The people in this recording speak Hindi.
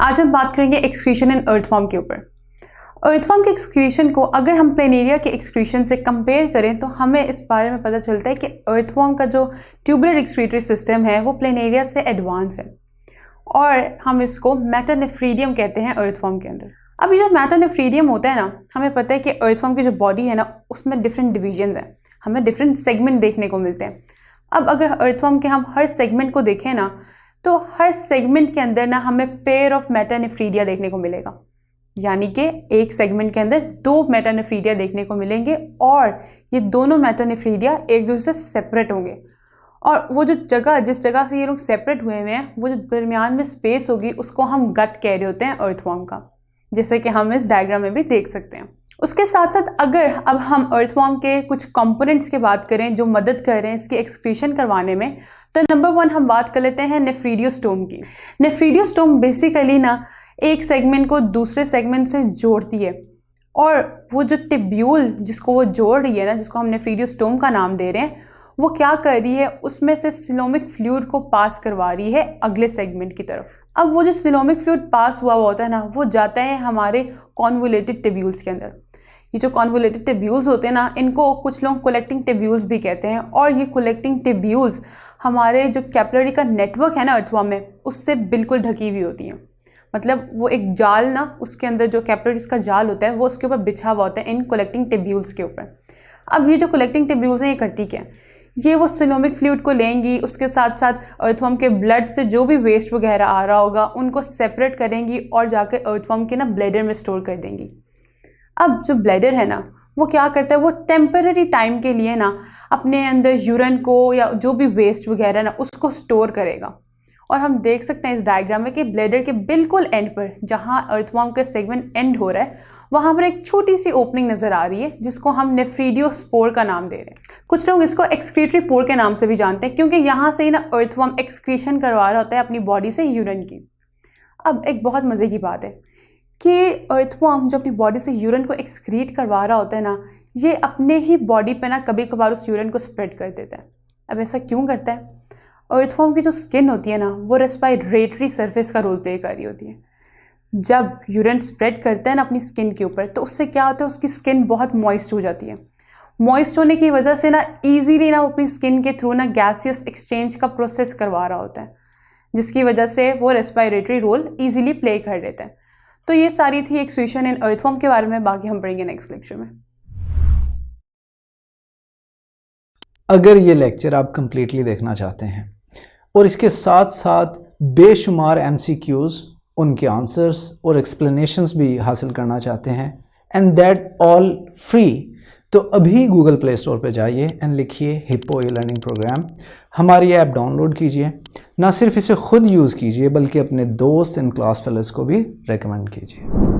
आज हम बात करेंगे एक्सक्रीशन इन अर्थवॉर्म के ऊपर। अर्थवॉर्म के एक्सक्रीशन को अगर हम प्लेनेरिया के एक्सक्रीशन से कंपेयर करें तो हमें इस बारे में पता चलता है कि अर्थवॉर्म का जो ट्यूबुलर एक्सक्रीटरी सिस्टम है वो प्लेनेरिया से एडवांस है और हम इसको मेटानेफ्रीडियम कहते हैं अर्थवॉर्म के अंदर। अभी जो मेटानेफ्रीडियम होता है ना, हमें पता है कि अर्थवॉर्म की जो बॉडी है ना उसमें डिफरेंट डिविजन्स हैं, हमें डिफरेंट सेगमेंट देखने को मिलते हैं। अब अगर अर्थवॉर्म के हम हर सेगमेंट को देखें ना तो हर सेगमेंट के अंदर ना हमें पेयर ऑफ मेटानेफ्रीडिया देखने को मिलेगा, यानी कि एक सेगमेंट के अंदर 2 मेटानेफ्रीडिया देखने को मिलेंगे और ये दोनों मेटानेफ्रीडिया एक दूसरे से सेपरेट होंगे। और वो जो जगह जिस जगह से ये लोग सेपरेट हुए हैं वो जो दरमियान में स्पेस होगी उसको हम गट कह रहे होते हैं अर्थवॉर्म का, जैसे कि हम इस डायग्राम में भी देख सकते हैं। उसके साथ साथ अगर अब हम अर्थवॉर्म के कुछ कंपोनेंट्स की बात करें जो मदद कर रहे हैं इसकी एक्सक्रीशन करवाने में, तो नंबर 1 हम बात कर लेते हैं नेफ्रीडियोस्टोम की। नेफ्रीडियोस्टोम बेसिकली ना एक सेगमेंट को दूसरे सेगमेंट से जोड़ती है और वो जो टिब्यूल जिसको वो जोड़ रही है ना, जिसको हम नेफ्रीडियोस्टोम का नाम दे रहे हैं, वो क्या कर रही है, उसमें से सिलोमिक फ्लूइड को पास करवा रही है अगले सेगमेंट की तरफ। अब वो जो सिलोमिक फ्लूइड पास हुआ होता है ना वो जाता है हमारे कॉन्वोलेटेड टिब्यूल्स के अंदर। ये जो कॉन्वोलेटेड टिब्यूल्स होते हैं ना इनको कुछ लोग कलेक्टिंग टिब्यूल्स भी कहते हैं और ये कलेक्टिंग टिब्यूल्स हमारे जो कैपिलरी का नेटवर्क है ना अर्थवॉर्म में उससे बिल्कुल ढकी हुई होती हैं। मतलब वो एक जाल ना, उसके अंदर जो कैपिलरीज का जाल होता है वो उसके ऊपर बिछा हुआ होता है इन कलेक्टिंग टिब्यूल्स के ऊपर। अब ये जो कलेक्टिंग टिब्यूल्स हैं ये करती क्या है, ये वो सिलोमिक फ्लूइड को लेंगी, उसके साथ साथ अर्थवॉर्म के ब्लड से जो भी वेस्ट वगैरह आ रहा होगा उनको सेपरेट करेंगी और जाकर अर्थवॉर्म के ना ब्लैडर में स्टोर कर देंगी। अब जो ब्लैडर है ना वो क्या करता है, वो टेम्पररी टाइम के लिए ना अपने अंदर यूरिन को या जो भी वेस्ट वगैरह ना उसको स्टोर करेगा। और हम देख सकते हैं इस डायग्राम में कि ब्लैडर के बिल्कुल एंड पर जहां अर्थवॉर्म का सेगमेंट एंड हो रहा है वहां पर एक छोटी सी ओपनिंग नजर आ रही है जिसको हम नेफ्रीडियोस्पोर का नाम दे रहे हैं। कुछ लोग इसको एक्सक्रीटरी पोर के नाम से भी जानते हैं क्योंकि यहाँ से ही ना अर्थवॉर्म एक्सक्रीशन करवा रहा होता है अपनी बॉडी से यूरिन की। अब एक बहुत मज़े की बात है कि अर्थवॉर्म जो अपनी बॉडी से यूरिन को एक्सक्रीट करवा रहा होता है ना, ये अपने ही बॉडी पे ना कभी कभार उस यूरिन को स्प्रेड कर देता है। अब ऐसा क्यों करता है, अर्थवॉर्म की जो स्किन होती है ना वो रेस्पिरेटरी सरफेस का रोल प्ले कर रही होती है। जब यूरिन स्प्रेड करता है ना अपनी स्किन के ऊपर तो उससे क्या होता है, उसकी स्किन बहुत मॉइस्ट हो जाती है। मॉइस्ट होने की वजह से ना ईजीली ना वो अपनी स्किन के थ्रू ना गैसियस एक्सचेंज का प्रोसेस करवा रहा होता है, जिसकी वजह से वो रेस्पिरेटरी रोल ईजिली प्ले कर लेता है। तो ये सारी थी एक्सक्रीशन इन अर्थवॉर्म के बारे में, बाकी हम पढ़ेंगे नेक्स्ट लेक्चर में। अगर ये लेक्चर आप कंप्लीटली देखना चाहते हैं और इसके साथ साथ बेशुमार MCQs, उनके आंसर्स और एक्सप्लेनेशंस भी हासिल करना चाहते हैं एंड दैट ऑल फ्री, तो अभी गूगल प्ले स्टोर पे जाइए एंड लिखिए हिप्पो ई-लर्निंग प्रोग्राम। हमारी ऐप डाउनलोड कीजिए, ना सिर्फ इसे खुद यूज़ कीजिए बल्कि अपने दोस्त एंड क्लास फेलोज़ को भी रेकमेंड कीजिए।